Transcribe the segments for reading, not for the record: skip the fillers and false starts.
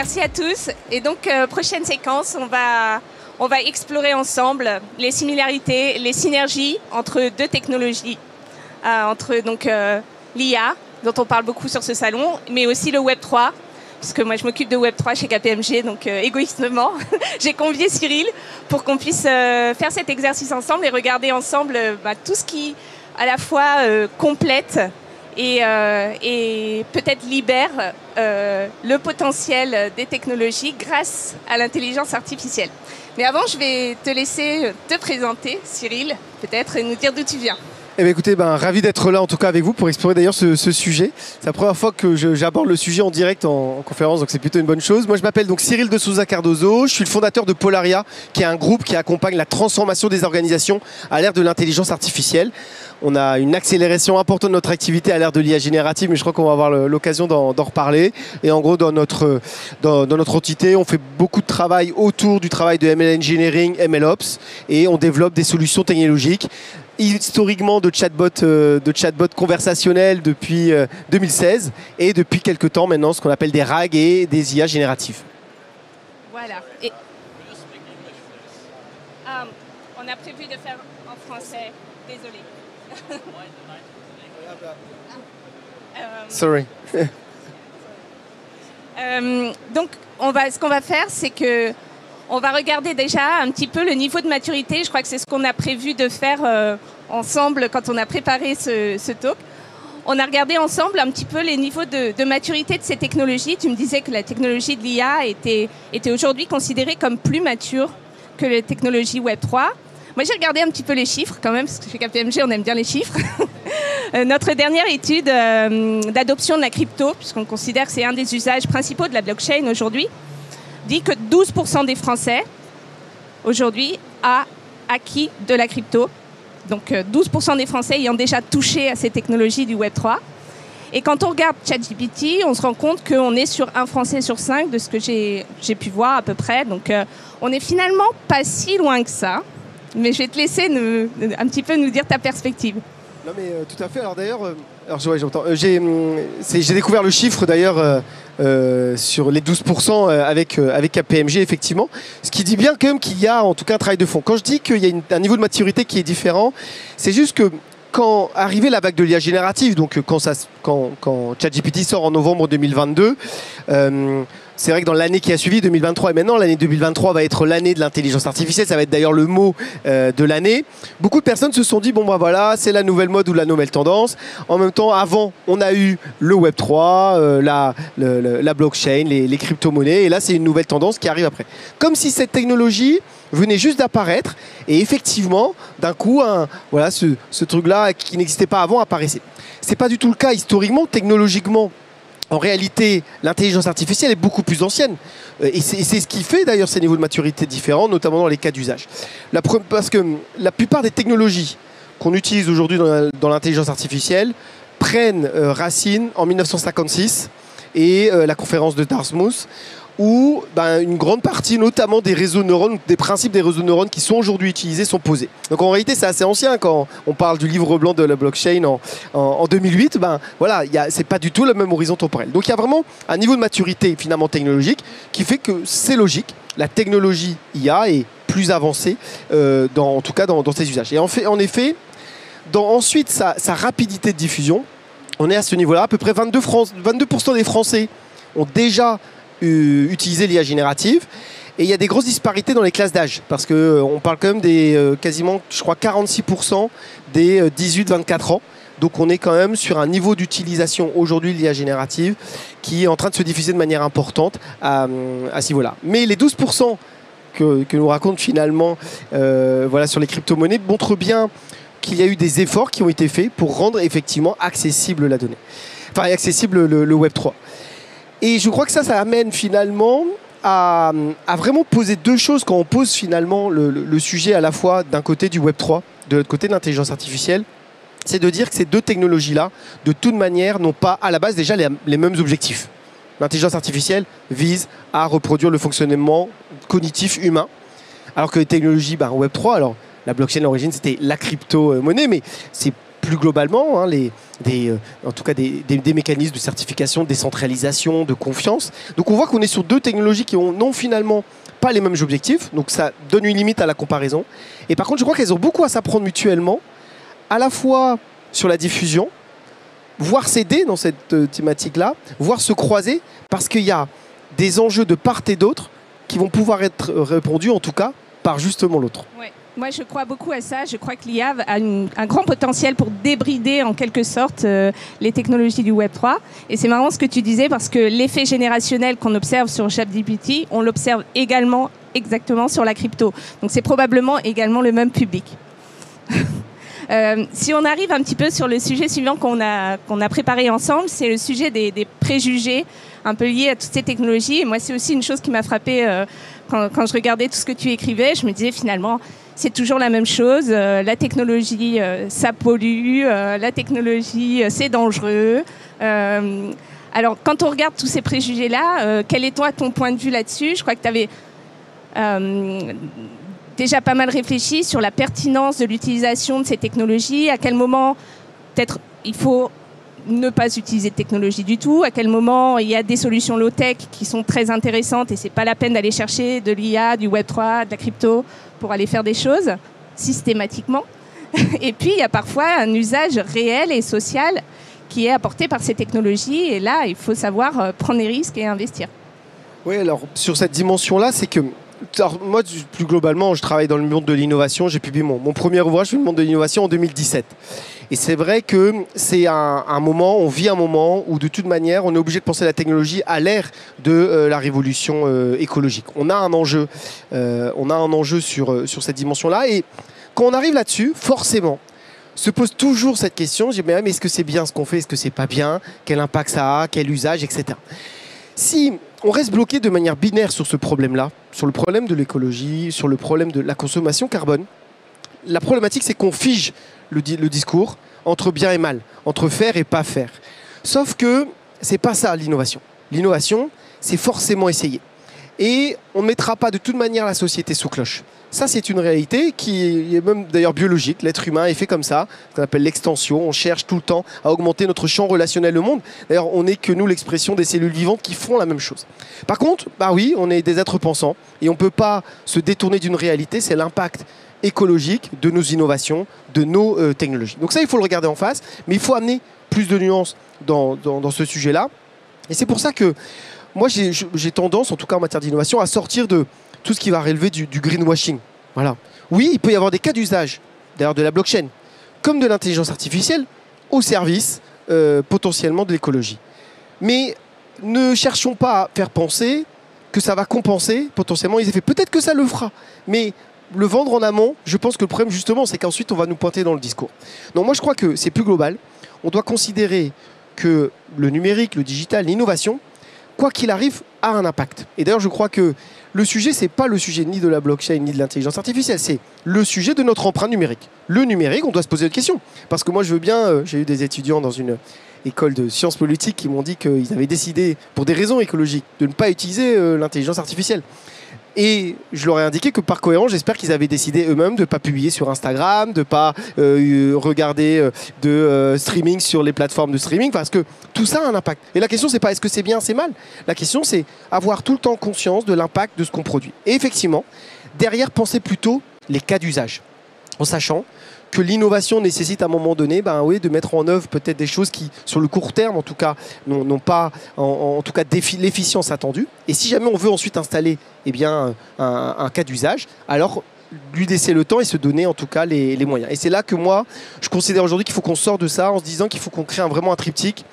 Merci à tous. Et donc, prochaine séquence, on va explorer ensemble les similarités, les synergies entre deux technologies. Entre donc l'IA, dont on parle beaucoup sur ce salon, mais aussi le Web3, puisque moi je m'occupe de Web3 chez KPMG, donc égoïstement, j'ai convié Cyril pour qu'on puisse faire cet exercice ensemble et regarder ensemble tout ce qui, à la fois, complète et peut-être libère le potentiel des technologies grâce à l'intelligence artificielle. Mais avant, je vais te laisser te présenter, Cyril, peut-être, et nous dire d'où tu viens. Eh bien, écoutez, ravi d'être là en tout cas avec vous pour explorer d'ailleurs ce sujet. C'est la première fois que j'aborde le sujet en direct en conférence, donc c'est plutôt une bonne chose. Moi, je m'appelle donc Cyril de Souza Cardozo. Je suis le fondateur de Polaria, qui est un groupe qui accompagne la transformation des organisations à l'ère de l'intelligence artificielle. On a une accélération importante de notre activité à l'ère de l'IA générative, mais je crois qu'on va avoir l'occasion d'en reparler. Et en gros, dans notre entité, on fait beaucoup de travail autour du travail de ML Engineering, MLOps, et on développe des solutions technologiques historiquement de chatbot conversationnels depuis 2016 et depuis quelques temps maintenant ce qu'on appelle des RAG et des IA génératifs. Voilà. Et on a prévu de faire en français. Désolé. Sorry. Donc, ce qu'on va faire, c'est que on va regarder déjà un petit peu le niveau de maturité. Je crois que c'est ce qu'on a prévu de faire ensemble quand on a préparé ce talk. On a regardé ensemble un petit peu les niveaux de maturité de ces technologies. Tu me disais que la technologie de l'IA était aujourd'hui considérée comme plus mature que les technologies Web3. Moi, j'ai regardé un petit peu les chiffres quand même, parce que chez KPMG, on aime bien les chiffres. Notre dernière étude d'adoption de la crypto, puisqu'on considère que c'est un des usages principaux de la blockchain aujourd'hui, dit que 12% des Français, aujourd'hui, a acquis de la crypto. Donc 12% des Français ayant déjà touché à ces technologies du Web3. Et quand on regarde ChatGPT, on se rend compte qu'on est sur un Français sur 5 de ce que j'ai pu voir à peu près. Donc on n'est finalement pas si loin que ça. Mais je vais te laisser un petit peu nous dire ta perspective. Non mais tout à fait. Alors d'ailleurs, ouais, j'entends. J'ai découvert le chiffre d'ailleurs sur les 12% avec KPMG effectivement. Ce qui dit bien quand même qu'il y a en tout cas un travail de fond. Quand je dis qu'il y a un niveau de maturité qui est différent, c'est juste que quand arrivait la vague de l'IA générative, donc quand ChatGPT sort en novembre 2022, c'est vrai que dans l'année qui a suivi, 2023 et maintenant, l'année 2023 va être l'année de l'intelligence artificielle, ça va être d'ailleurs le mot de l'année. Beaucoup de personnes se sont dit, bon voilà, c'est la nouvelle mode ou la nouvelle tendance. En même temps, avant, on a eu le Web3, la blockchain, les crypto-monnaies, et là, c'est une nouvelle tendance qui arrive après. Comme si cette technologie venait juste d'apparaître, et effectivement, d'un coup, voilà, ce truc-là qui n'existait pas avant apparaissait. C'est pas du tout le cas historiquement, technologiquement. En réalité, l'intelligence artificielle est beaucoup plus ancienne. Et c'est ce qui fait d'ailleurs ces niveaux de maturité différents, notamment dans les cas d'usage. Parce que la plupart des technologies qu'on utilise aujourd'hui dans l'intelligence artificielle prennent racine en 1956 et la conférence de Dartmouth, où une grande partie, notamment des réseaux neurones, des principes des réseaux neurones qui sont aujourd'hui utilisés sont posés. Donc en réalité, c'est assez ancien quand on parle du livre blanc de la blockchain en 2008. Voilà, c'est pas du tout le même horizon temporel. Donc il y a vraiment un niveau de maturité finalement technologique qui fait que c'est logique. La technologie IA est plus avancée, en tout cas dans ses usages. Et en effet, ensuite sa rapidité de diffusion, on est à ce niveau-là. À peu près 22% des Français ont déjà utiliser l'IA générative, et il y a des grosses disparités dans les classes d'âge parce qu'on parle quand même des quasiment, je crois, 46% des 18-24 ans. Donc on est quand même sur un niveau d'utilisation aujourd'hui de l'IA générative qui est en train de se diffuser de manière importante à ce niveau-là. Mais les 12% que nous raconte finalement voilà, sur les crypto-monnaies montrent bien qu'il y a eu des efforts qui ont été faits pour rendre effectivement accessible la donnée. Enfin, accessible le Web3. Et je crois que ça amène finalement à vraiment poser deux choses quand on pose finalement le sujet à la fois d'un côté du Web3, de l'autre côté de l'intelligence artificielle. C'est de dire que ces deux technologies-là, de toute manière, n'ont pas à la base déjà les mêmes objectifs. L'intelligence artificielle vise à reproduire le fonctionnement cognitif humain, alors que les technologies Web3, alors la blockchain à l'origine c'était la crypto-monnaie, mais c'est plus globalement, hein, en tout cas des mécanismes de certification, de décentralisation, de confiance. Donc on voit qu'on est sur deux technologies qui n'ont finalement pas les mêmes objectifs, donc ça donne une limite à la comparaison. Et par contre, je crois qu'elles ont beaucoup à s'apprendre mutuellement, à la fois sur la diffusion, voire s'aider dans cette thématique-là, voire se croiser, parce qu'il y a des enjeux de part et d'autre qui vont pouvoir être répondus, en tout cas, par justement l'autre. Ouais. Moi, je crois beaucoup à ça. Je crois que l'IA a un grand potentiel pour débrider, en quelque sorte, les technologies du Web3. Et c'est marrant ce que tu disais, parce que l'effet générationnel qu'on observe sur ChatGPT, on l'observe également exactement sur la crypto. Donc, c'est probablement également le même public. Si on arrive un petit peu sur le sujet suivant qu'on a préparé ensemble, c'est le sujet des préjugés un peu liés à toutes ces technologies. Et moi, c'est aussi une chose qui m'a frappée quand je regardais tout ce que tu écrivais. Je me disais finalement, c'est toujours la même chose. La technologie, ça pollue. La technologie, c'est dangereux. Alors, quand on regarde tous ces préjugés-là, quel est toi ton point de vue là-dessus? Je crois que tu avais déjà pas mal réfléchi sur la pertinence de l'utilisation de ces technologies. À quel moment, peut-être, il faut ne pas utiliser de technologie du tout. À quel moment, il y a des solutions low-tech qui sont très intéressantes et c'est pas la peine d'aller chercher de l'IA, du Web3, de la crypto pour aller faire des choses systématiquement. Et puis, il y a parfois un usage réel et social qui est apporté par ces technologies. Et là, il faut savoir prendre des risques et investir. Oui, alors sur cette dimension-là, c'est que alors, moi, plus globalement, je travaille dans le monde de l'innovation. J'ai publié mon premier ouvrage sur le monde de l'innovation en 2017. Et c'est vrai que c'est un moment, on vit un moment où de toute manière, on est obligé de penser la technologie à l'ère de la révolution écologique. On a un enjeu sur cette dimension-là. Et quand on arrive là-dessus, forcément, se pose toujours cette question. Je dis, mais est-ce que c'est bien ce qu'on fait? Est-ce que c'est pas bien? Quel impact ça a? Quel usage, etc. Si on reste bloqué de manière binaire sur ce problème-là, sur le problème de l'écologie, sur le problème de la consommation carbone, la problématique, c'est qu'on fige le discours entre bien et mal, entre faire et pas faire. Sauf que c'est pas ça l'innovation. L'innovation, c'est forcément essayer. Et on ne mettra pas de toute manière la société sous cloche. Ça, c'est une réalité qui est même d'ailleurs biologique. L'être humain est fait comme ça, ce qu'on appelle l'extension. On cherche tout le temps à augmenter notre champ relationnel au monde. D'ailleurs, on n'est que nous l'expression des cellules vivantes qui font la même chose. Par contre, bah oui, on est des êtres pensants et on ne peut pas se détourner d'une réalité, c'est l'impact écologique de nos innovations, de nos technologies. Donc ça, il faut le regarder en face, mais il faut amener plus de nuances dans ce sujet-là. Et c'est pour ça que moi, j'ai tendance, en tout cas en matière d'innovation, à sortir de tout ce qui va relever du greenwashing. Voilà. Oui, il peut y avoir des cas d'usage, d'ailleurs de la blockchain, comme de l'intelligence artificielle, au service potentiellement de l'écologie. Mais ne cherchons pas à faire penser que ça va compenser potentiellement les effets. Peut-être que ça le fera, mais le vendre en amont, je pense que le problème justement, c'est qu'ensuite on va nous pointer dans le discours. Donc moi je crois que c'est plus global. On doit considérer que le numérique, le digital, l'innovation, quoi qu'il arrive, a un impact. Et d'ailleurs, je crois que le sujet, c'est pas le sujet ni de la blockchain, ni de l'intelligence artificielle, c'est le sujet de notre empreinte numérique. Le numérique, on doit se poser une question. Parce que moi, je veux bien, j'ai eu des étudiants dans une école de sciences politiques qui m'ont dit qu'ils avaient décidé, pour des raisons écologiques, de ne pas utiliser l'intelligence artificielle. Et je leur ai indiqué que par cohérence, j'espère qu'ils avaient décidé eux-mêmes de ne pas publier sur Instagram, de ne pas regarder de streaming sur les plateformes de streaming, parce que tout ça a un impact. Et la question, c'est pas est-ce que c'est bien, c'est mal. La question, c'est avoir tout le temps conscience de l'impact de ce qu'on produit. Et effectivement, derrière, penser plutôt les cas d'usage, en sachant que l'innovation nécessite à un moment donné de mettre en œuvre peut-être des choses qui, sur le court terme en tout cas, n'ont pas en tout cas l'efficience attendue. Et si jamais on veut ensuite installer un cas d'usage, alors lui laisser le temps et se donner en tout cas les moyens. Et c'est là que moi, je considère aujourd'hui qu'il faut qu'on sorte de ça en se disant qu'il faut qu'on crée vraiment un triptyque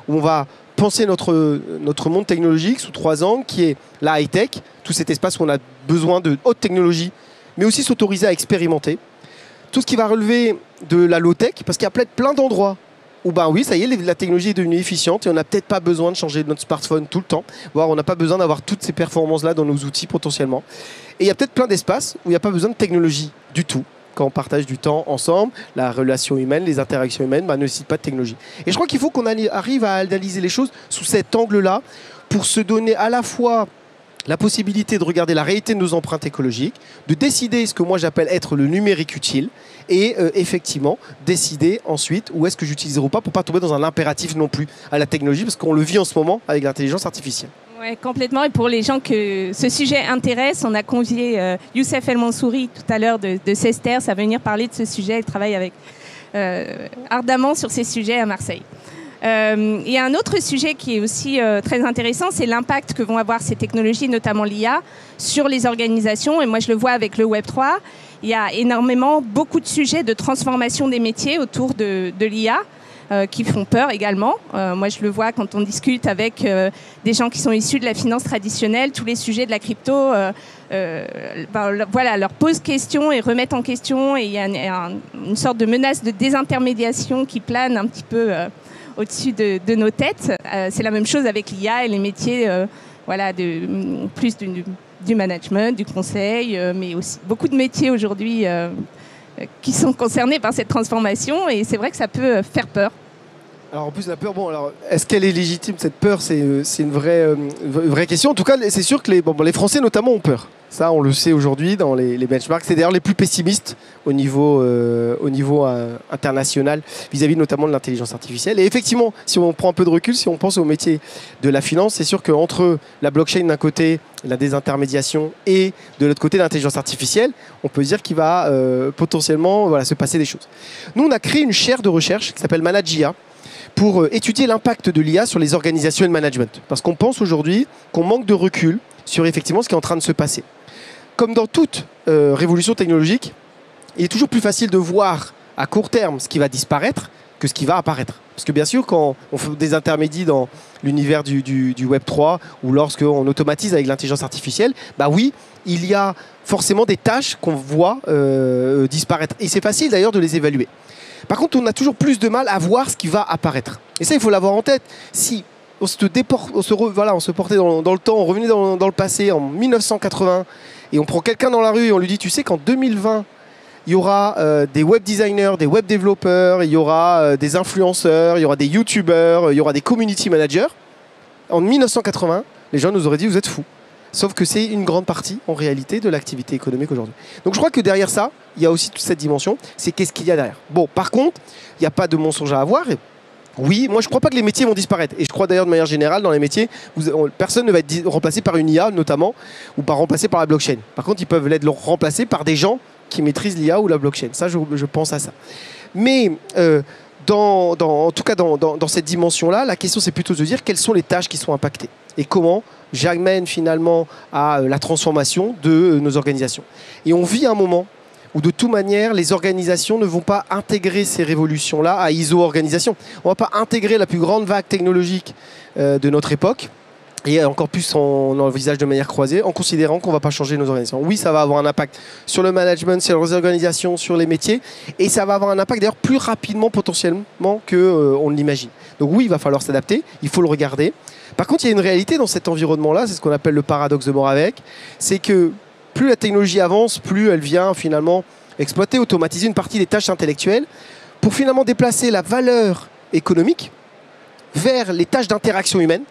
où on va penser notre monde technologique sous 3 angles, qui est la high-tech, tout cet espace où on a besoin de haute technologie, mais aussi s'autoriser à expérimenter. Tout ce qui va relever de la low-tech, parce qu'il y a plein d'endroits où, oui, ça y est, la technologie est devenue efficiente et on n'a peut-être pas besoin de changer notre smartphone tout le temps, voire on n'a pas besoin d'avoir toutes ces performances-là dans nos outils potentiellement. Et il y a peut-être plein d'espaces où il n'y a pas besoin de technologie du tout. Quand on partage du temps ensemble, la relation humaine, les interactions humaines, ne nécessitent pas de technologie. Et je crois qu'il faut qu'on arrive à analyser les choses sous cet angle-là pour se donner à la fois la possibilité de regarder la réalité de nos empreintes écologiques, de décider ce que moi j'appelle être le numérique utile, et effectivement décider ensuite où est-ce que j'utiliserai ou pas pour ne pas tomber dans un impératif non plus à la technologie, parce qu'on le vit en ce moment avec l'intelligence artificielle. Oui, complètement. Et pour les gens que ce sujet intéresse, on a convié Youssef El Mansouri tout à l'heure de Sesters à venir parler de ce sujet. Il travaille avec, ardemment sur ces sujets à Marseille. Il y a un autre sujet qui est aussi très intéressant, c'est l'impact que vont avoir ces technologies, notamment l'IA, sur les organisations. Et moi, je le vois avec le Web3. Il y a énormément, beaucoup de sujets de transformation des métiers autour de l'IA qui font peur également. Moi, je le vois quand on discute avec des gens qui sont issus de la finance traditionnelle, tous les sujets de la crypto, voilà, leur posent question et remettent en question. Et il y a une sorte de menace de désintermédiation qui plane un petit peu au-dessus de nos têtes. C'est la même chose avec l'IA et les métiers voilà, plus du management, du conseil, mais aussi beaucoup de métiers aujourd'hui qui sont concernés par cette transformation. Et c'est vrai que ça peut faire peur. Alors en plus la peur, bon, alors est-ce qu'elle est légitime cette peur? C'est une vraie question. En tout cas, c'est sûr que les Français notamment ont peur. Ça, on le sait aujourd'hui dans les benchmarks. C'est d'ailleurs les plus pessimistes au niveau international vis-à-vis notamment de l'intelligence artificielle. Et effectivement, si on prend un peu de recul, si on pense au métier de la finance, c'est sûr qu'entre la blockchain d'un côté, la désintermédiation, et de l'autre côté l'intelligence artificielle, on peut dire qu'il va potentiellement se passer des choses. Nous, on a créé une chaire de recherche qui s'appelle Managia, pour étudier l'impact de l'IA sur les organisations et le management. Parce qu'on pense aujourd'hui qu'on manque de recul sur effectivement ce qui est en train de se passer. Comme dans toute révolution technologique, il est toujours plus facile de voir à court terme ce qui va disparaître que ce qui va apparaître. Parce que bien sûr, quand on fait des intermédiaires dans l'univers du Web3 ou lorsqu'on automatise avec l'intelligence artificielle, bah oui, il y a forcément des tâches qu'on voit disparaître. Et c'est facile d'ailleurs de les évaluer. Par contre, on a toujours plus de mal à voir ce qui va apparaître. Et ça, il faut l'avoir en tête. Si on se portait dans le temps, on revenait dans le passé, en 1980, et on prend quelqu'un dans la rue et on lui dit, tu sais qu'en 2020, il y aura des web designers, des web développeurs, il y aura des influenceurs, il y aura des youtubeurs, il y aura des community managers. En 1980, les gens nous auraient dit, vous êtes fous. Sauf que c'est une grande partie, en réalité, de l'activité économique aujourd'hui. Donc je crois que derrière ça, il y a aussi toute cette dimension, c'est qu'est-ce qu'il y a derrière. Bon, par contre, il n'y a pas de mensonge à avoir. Oui, moi je ne crois pas que les métiers vont disparaître. Et je crois d'ailleurs de manière générale, dans les métiers, personne ne va être remplacé par une IA, notamment, ou remplacé par la blockchain. Par contre, ils peuvent être remplacés par des gens qui maîtrisent l'IA ou la blockchain. Ça, je pense à ça. Mais en tout cas, dans cette dimension-là, la question, c'est plutôt de dire quelles sont les tâches qui sont impactées et comment j'amène finalement à la transformation de nos organisations. Et on vit un moment où de toute manière, les organisations ne vont pas intégrer ces révolutions-là à ISO-organisation. On ne va pas intégrer la plus grande vague technologique de notre époque, et encore plus on l'envisage de manière croisée, en considérant qu'on ne va pas changer nos organisations. Oui, ça va avoir un impact sur le management, sur les organisations, sur les métiers, et ça va avoir un impact d'ailleurs plus rapidement potentiellement qu'on ne l'imagine. Donc oui, il va falloir s'adapter, il faut le regarder. Par contre, il y a une réalité dans cet environnement-là, c'est ce qu'on appelle le paradoxe de Moravec, c'est que plus la technologie avance, plus elle vient finalement exploiter, automatiser une partie des tâches intellectuelles pour finalement déplacer la valeur économique vers les tâches d'interaction humaine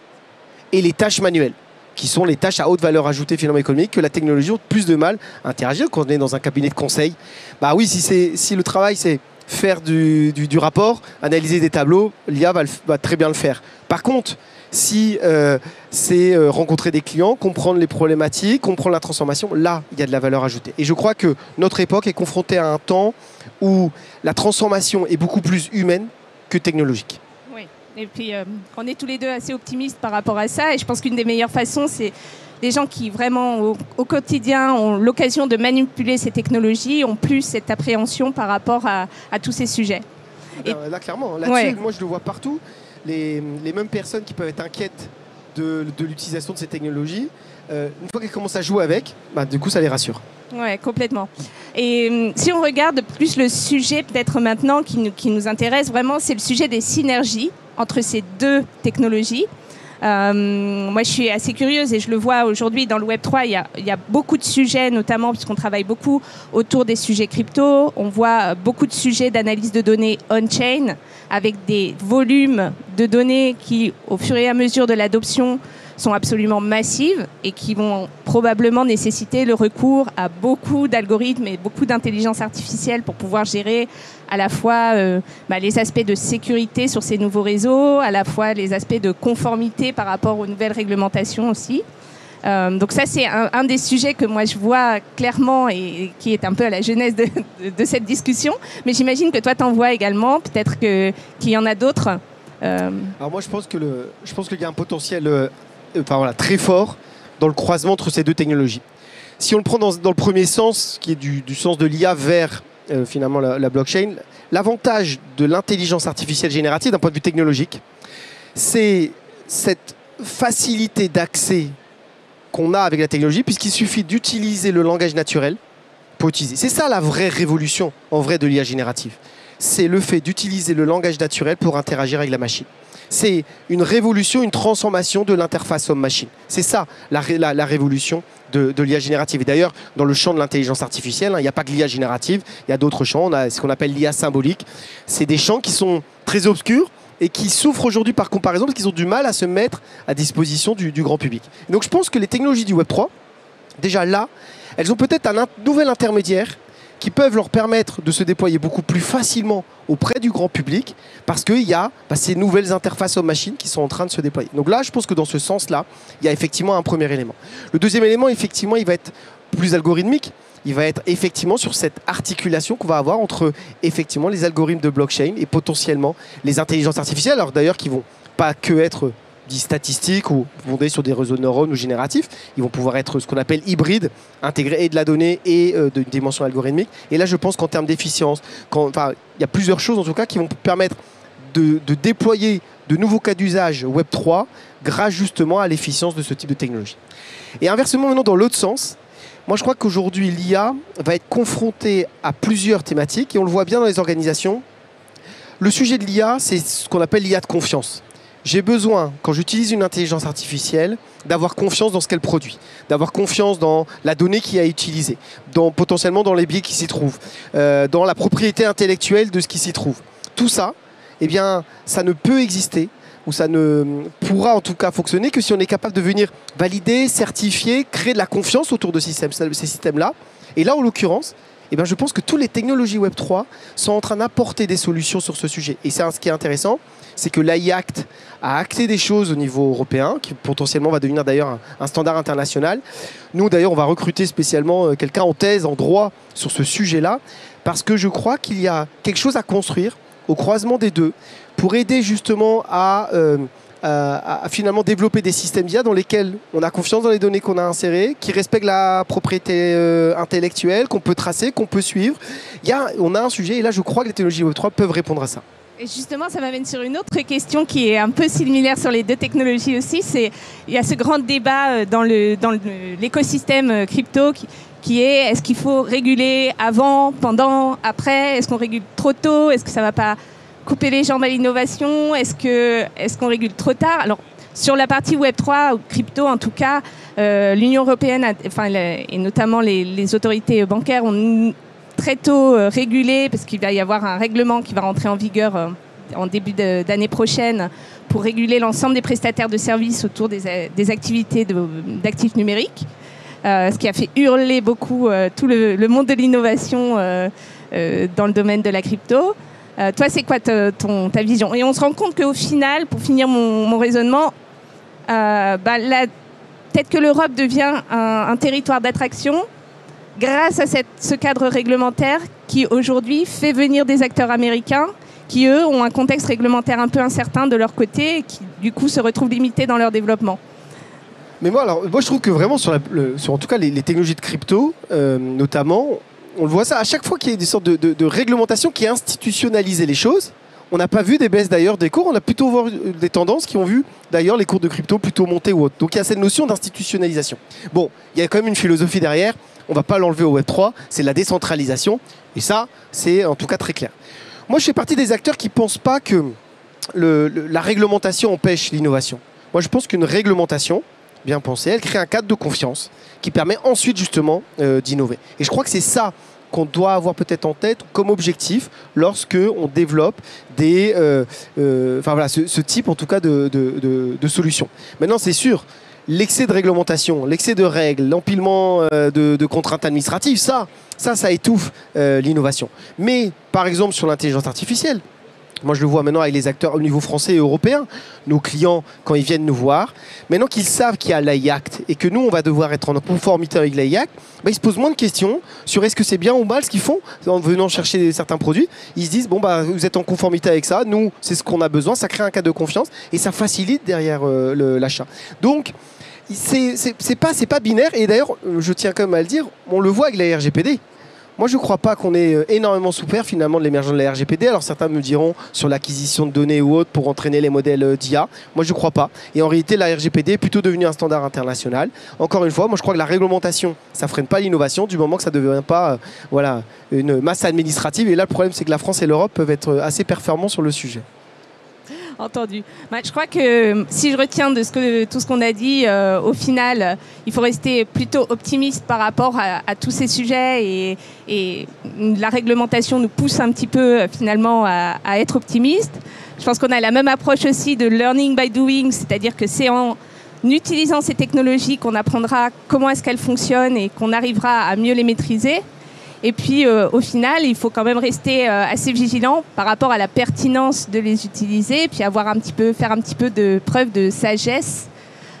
et les tâches manuelles, qui sont les tâches à haute valeur ajoutée finalement économique que la technologie a plus de mal à interagir. Quand on est dans un cabinet de conseil, bah oui, si le travail c'est faire du rapport, analyser des tableaux, l'IA va très bien le faire. Par contre, si c'est rencontrer des clients, comprendre les problématiques, comprendre la transformation, là, il y a de la valeur ajoutée. Et je crois que notre époque est confrontée à un temps où la transformation est beaucoup plus humaine que technologique. Oui, et puis on est tous les deux assez optimistes par rapport à ça. Et je pense qu'une des meilleures façons, c'est des gens qui vraiment au quotidien ont l'occasion de manipuler ces technologies, ont plus cette appréhension par rapport à tous ces sujets. Là, clairement, là-dessus, moi je le vois partout. Les mêmes personnes qui peuvent être inquiètes de l'utilisation de ces technologies, une fois qu'elles commencent à jouer avec, du coup ça les rassure. Oui, complètement. Et si on regarde plus le sujet peut-être maintenant qui nous intéresse vraiment, c'est le sujet des synergies entre ces deux technologies. Moi je suis assez curieuse et je le vois aujourd'hui dans le Web3, il y a beaucoup de sujets, notamment puisqu'on travaille beaucoup autour des sujets crypto. On voit beaucoup de sujets d'analyse de données on-chain avec des volumes de données qui, au fur et à mesure de l'adoption, sont absolument massives et qui vont probablement nécessiter le recours à beaucoup d'algorithmes et beaucoup d'intelligence artificielle pour pouvoir gérer à la fois les aspects de sécurité sur ces nouveaux réseaux, à la fois les aspects de conformité par rapport aux nouvelles réglementations aussi. Donc ça, c'est un des sujets que moi je vois clairement et qui est un peu à la genèse de cette discussion. Mais j'imagine que toi, t'en vois également. Peut-être qu'il y en a d'autres. Alors moi, je pense qu'il y a un potentiel très fort dans le croisement entre ces deux technologies. Si on le prend dans le premier sens, qui est du sens de l'IA vers finalement la blockchain, l'avantage de l'intelligence artificielle générative d'un point de vue technologique, c'est cette facilité d'accès qu'on a avec la technologie, puisqu'il suffit d'utiliser le langage naturel pour utiliser. C'est ça la vraie révolution, en vrai, de l'IA générative. C'est le fait d'utiliser le langage naturel pour interagir avec la machine. C'est une révolution, une transformation de l'interface homme-machine. C'est ça la révolution de l'IA générative. Et d'ailleurs, dans le champ de l'intelligence artificielle, il n'y a pas que l'IA générative, il y a d'autres champs. On a ce qu'on appelle l'IA symbolique. C'est des champs qui sont très obscurs et qui souffrent aujourd'hui par comparaison parce qu'ils ont du mal à se mettre à disposition du grand public. Et donc je pense que les technologies du Web3, déjà là, elles ont peut-être un nouvel intermédiaire qui peuvent leur permettre de se déployer beaucoup plus facilement auprès du grand public parce qu'il y a ces nouvelles interfaces homme-machine qui sont en train de se déployer. Donc là, je pense que dans ce sens-là, il y a effectivement un premier élément. Le deuxième élément, effectivement, il va être plus algorithmique. Il va être effectivement sur cette articulation qu'on va avoir entre effectivement les algorithmes de blockchain et potentiellement les intelligences artificielles, alors d'ailleurs qui ne vont pas que être dits statistiques ou fondés sur des réseaux de neurones ou génératifs, ils vont pouvoir être ce qu'on appelle hybrides, intégrer et de la donnée et d'une dimension algorithmique. Et là, je pense qu'en termes d'efficience, il y a plusieurs choses en tout cas qui vont permettre de déployer de nouveaux cas d'usage Web3 grâce justement à l'efficience de ce type de technologie. Et inversement, maintenant, dans l'autre sens, moi, je crois qu'aujourd'hui, l'IA va être confrontée à plusieurs thématiques et on le voit bien dans les organisations. Le sujet de l'IA, c'est ce qu'on appelle l'IA de confiance. J'ai besoin, quand j'utilise une intelligence artificielle, d'avoir confiance dans ce qu'elle produit, d'avoir confiance dans la donnée qui a utilisée, potentiellement dans les biais qui s'y trouvent, dans la propriété intellectuelle de ce qui s'y trouve. Tout ça, eh bien, ça ne peut exister ou ça ne pourra en tout cas fonctionner que si on est capable de venir valider, certifier, créer de la confiance autour de ces systèmes-là. Et là, en l'occurrence, eh bien, je pense que toutes les technologies Web3 sont en train d'apporter des solutions sur ce sujet. Et ce qui est intéressant, c'est que l'AI Act a acté des choses au niveau européen, qui potentiellement va devenir d'ailleurs un standard international. Nous, d'ailleurs, on va recruter spécialement quelqu'un en thèse, en droit, sur ce sujet-là, parce que je crois qu'il y a quelque chose à construire au croisement des deux, pour aider justement à finalement développer des systèmes d'IA dans lesquels on a confiance dans les données qu'on a insérées, qui respectent la propriété intellectuelle, qu'on peut tracer, qu'on peut suivre. On a un sujet, et là je crois que les technologies Web3 peuvent répondre à ça. Et justement, ça m'amène sur une autre question qui est un peu similaire sur les deux technologies aussi. Il y a ce grand débat dans l'écosystème crypto qui est est-ce qu'il faut réguler avant, pendant, après? Est-ce qu'on régule trop tôt? Est-ce que ça ne va pas couper les jambes à l'innovation? Est-ce qu'on régule trop tard? Alors, sur la partie Web3 ou crypto, en tout cas, l'Union européenne, et notamment les autorités bancaires, ont très tôt régulé, parce qu'il va y avoir un règlement qui va rentrer en vigueur en début d'année prochaine pour réguler l'ensemble des prestataires de services autour des activités d'actifs numériques. Ce qui a fait hurler beaucoup tout le monde de l'innovation dans le domaine de la crypto. Toi, c'est quoi ta vision? Et on se rend compte qu'au final, pour finir mon raisonnement, peut-être que l'Europe devient un territoire d'attraction grâce à ce cadre réglementaire qui, aujourd'hui, fait venir des acteurs américains qui, eux, ont un contexte réglementaire un peu incertain de leur côté et qui, du coup, se retrouvent limités dans leur développement. Mais moi, je trouve que vraiment, sur en tout cas les technologies de crypto, notamment, on le voit ça, à chaque fois qu'il y a des sortes de réglementation qui institutionnalisent les choses, on n'a pas vu des baisses d'ailleurs des cours, on a plutôt vu des tendances qui ont vu d'ailleurs les cours de crypto plutôt monter ou autre. Donc il y a cette notion d'institutionnalisation. Bon, il y a quand même une philosophie derrière, on ne va pas l'enlever au Web3, c'est la décentralisation, et ça, c'est en tout cas très clair. Moi, je fais partie des acteurs qui ne pensent pas que la réglementation empêche l'innovation. Moi, je pense qu'une réglementation, bien pensée, elle crée un cadre de confiance qui permet ensuite justement d'innover. Et je crois que c'est ça qu'on doit avoir peut-être en tête comme objectif lorsque on développe ce type en tout cas de solutions. Maintenant, c'est sûr l'excès de réglementation, l'excès de règles, l'empilement de contraintes administratives, ça étouffe l'innovation. Mais par exemple sur l'intelligence artificielle, moi je le vois maintenant avec les acteurs au niveau français et européen, nos clients quand ils viennent nous voir, maintenant qu'ils savent qu'il y a l'AI Act et que nous on va devoir être en conformité avec l'AI Act, ils se posent moins de questions sur est-ce que c'est bien ou mal ce qu'ils font en venant chercher certains produits. Ils se disent bon vous êtes en conformité avec ça, nous c'est ce qu'on a besoin, ça crée un cadre de confiance et ça facilite derrière l'achat. Donc c'est pas binaire et d'ailleurs je tiens quand même à le dire, on le voit avec la RGPD. Moi, je ne crois pas qu'on ait énormément souffert finalement de l'émergence de la RGPD. Alors certains me diront sur l'acquisition de données ou autres pour entraîner les modèles d'IA. Moi, je ne crois pas. Et en réalité, la RGPD est plutôt devenue un standard international. Encore une fois, moi, je crois que la réglementation, ça ne freine pas l'innovation du moment que ça ne devient pas une masse administrative. Et là, le problème, c'est que la France et l'Europe peuvent être assez performants sur le sujet. Entendu. Je crois que si je retiens de tout ce qu'on a dit, au final, il faut rester plutôt optimiste par rapport à tous ces sujets et la réglementation nous pousse un petit peu finalement à être optimiste. Je pense qu'on a la même approche aussi de learning by doing, c'est-à-dire que c'est en utilisant ces technologies qu'on apprendra comment est-ce qu'elles fonctionnent et qu'on arrivera à mieux les maîtriser. Et puis, au final, il faut quand même rester assez vigilant par rapport à la pertinence de les utiliser, et puis faire un petit peu de preuve de sagesse,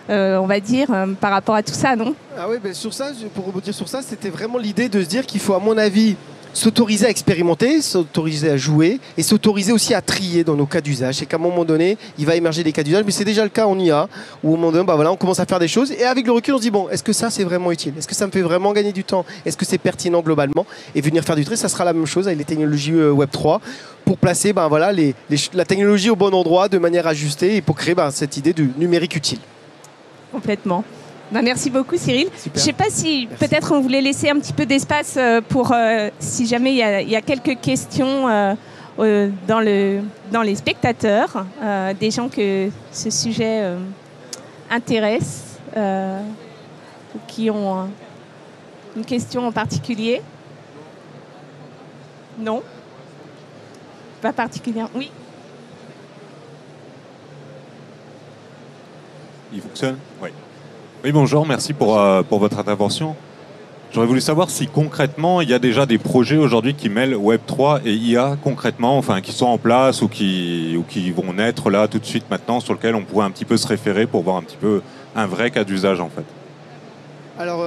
on va dire, par rapport à tout ça, non? Ah oui, sur ça, pour rebondir sur ça, c'était vraiment l'idée de se dire qu'il faut, à mon avis, s'autoriser à expérimenter, s'autoriser à jouer et s'autoriser aussi à trier dans nos cas d'usage. Et qu'à un moment donné, il va émerger des cas d'usage, mais c'est déjà le cas en IA, où au moment donné, on commence à faire des choses et avec le recul, on se dit, bon, est-ce que ça, c'est vraiment utile? Est-ce que ça me fait vraiment gagner du temps? Est-ce que c'est pertinent globalement? Et venir faire du tri, ça sera la même chose avec les technologies Web3 pour placer la technologie au bon endroit de manière ajustée et pour créer cette idée du numérique utile. Complètement. Merci beaucoup Cyril. Super. Je ne sais pas si peut-être on voulait laisser un petit peu d'espace pour si jamais il y a quelques questions dans les spectateurs, des gens que ce sujet intéresse, ou qui ont une question en particulier. Non? Pas particulièrement. Oui. Il fonctionne? Oui. Oui, bonjour, merci pour votre intervention. J'aurais voulu savoir si concrètement, il y a déjà des projets aujourd'hui qui mêlent Web3 et IA concrètement, enfin qui sont en place ou qui vont naître là tout de suite maintenant, sur lesquels on pourrait un petit peu se référer pour voir un petit peu un vrai cas d'usage en fait. Alors,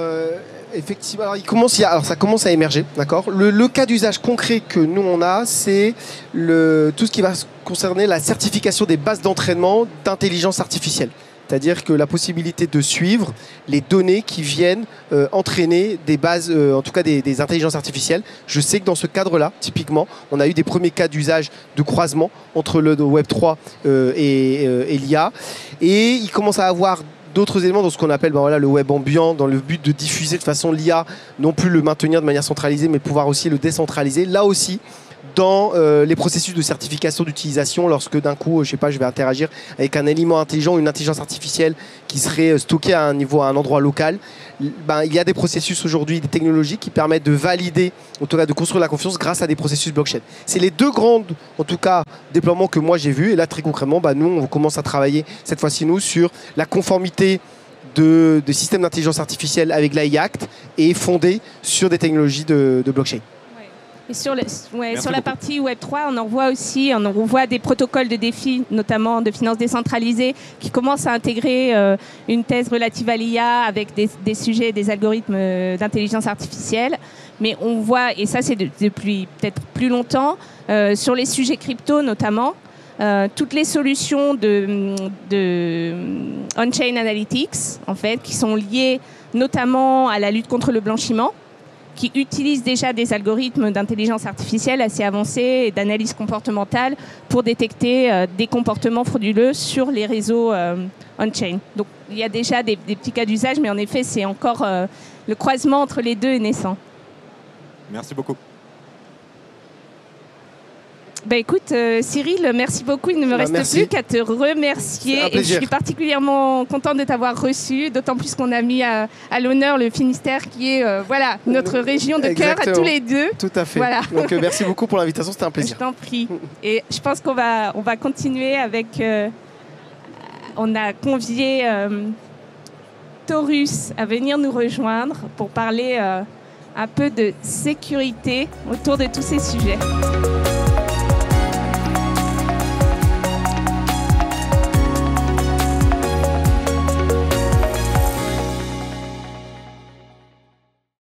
effectivement, ça commence à émerger, d'accord. Le cas d'usage concret que nous on a, c'est tout ce qui va concerner la certification des bases d'entraînement d'intelligence artificielle. C'est-à-dire que la possibilité de suivre les données qui viennent entraîner des bases, en tout cas des intelligences artificielles. Je sais que dans ce cadre-là, typiquement, on a eu des premiers cas d'usage de croisement entre le Web3 et l'IA. Et il commence à avoir d'autres éléments dans ce qu'on appelle le web ambiant, dans le but de diffuser de façon l'IA, non plus le maintenir de manière centralisée, mais pouvoir aussi le décentraliser. Là aussi, dans les processus de certification d'utilisation, lorsque d'un coup, je vais interagir avec un élément intelligent, une intelligence artificielle qui serait stockée à un endroit local, il y a des processus aujourd'hui, des technologies qui permettent de valider, en tout cas de construire la confiance grâce à des processus blockchain. C'est les deux grands, en tout cas, déploiements que moi j'ai vus. Et là, très concrètement, nous, on commence à travailler cette fois-ci, sur la conformité de systèmes d'intelligence artificielle avec l'AI Act et fondé sur des technologies de blockchain. Et sur la partie Web3, on voit des protocoles de défi, notamment de finances décentralisées, qui commencent à intégrer une thèse relative à l'IA avec des sujets, des algorithmes d'intelligence artificielle. Mais on voit, et ça c'est depuis peut-être plus longtemps, sur les sujets crypto notamment, toutes les solutions de on-chain analytics, en fait, qui sont liées notamment à la lutte contre le blanchiment, qui utilisent déjà des algorithmes d'intelligence artificielle assez avancés et d'analyse comportementale pour détecter des comportements frauduleux sur les réseaux on-chain. Donc il y a déjà des petits cas d'usage, mais en effet, c'est encore le croisement entre les deux est naissant. Merci beaucoup. Écoute, Cyril, merci beaucoup. Il ne me reste plus qu'à te remercier. Et je suis particulièrement contente de t'avoir reçu, d'autant plus qu'on a mis à l'honneur le Finistère, qui est notre région de cœur à tous les deux. Tout à fait. Voilà. Donc merci beaucoup pour l'invitation, c'était un plaisir. Je t'en prie. Et je pense qu'on va continuer avec... on a convié Taurus à venir nous rejoindre pour parler un peu de sécurité autour de tous ces sujets.